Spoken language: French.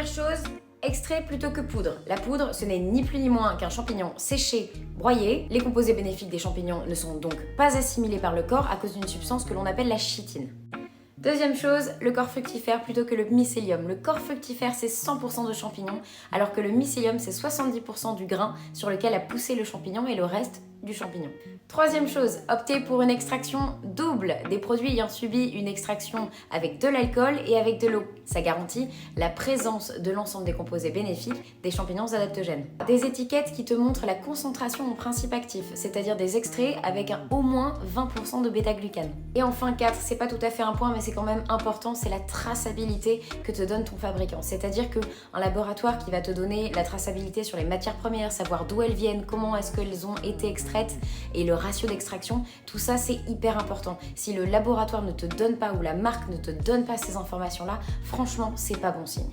Première chose, extrait plutôt que poudre. La poudre, ce n'est ni plus ni moins qu'un champignon séché, broyé. Les composés bénéfiques des champignons ne sont donc pas assimilés par le corps à cause d'une substance que l'on appelle la chitine. Deuxième chose, le corps fructifère plutôt que le mycélium. Le corps fructifère, c'est 100% de champignons, alors que le mycélium, c'est 70% du grain sur lequel a poussé le champignon et le reste du champignon. Troisième chose, optez pour une extraction double des produits ayant subi une extraction avec de l'alcool et avec de l'eau. Ça garantit la présence de l'ensemble des composés bénéfiques des champignons adaptogènes. Des étiquettes qui te montrent la concentration en principe actif, c'est-à-dire des extraits avec un au moins 20% de bêta-glucane. Et enfin 4, c'est pas tout à fait un point mais c'est quand même important, c'est la traçabilité que te donne ton fabricant. C'est-à-dire qu'un laboratoire qui va te donner la traçabilité sur les matières premières, savoir d'où elles viennent, comment est-ce qu'elles ont été extraites et le ratio d'extraction, tout ça c'est hyper important. Si le laboratoire ne te donne pas ou la marque ne te donne pas ces informations-là, franchement c'est pas bon signe.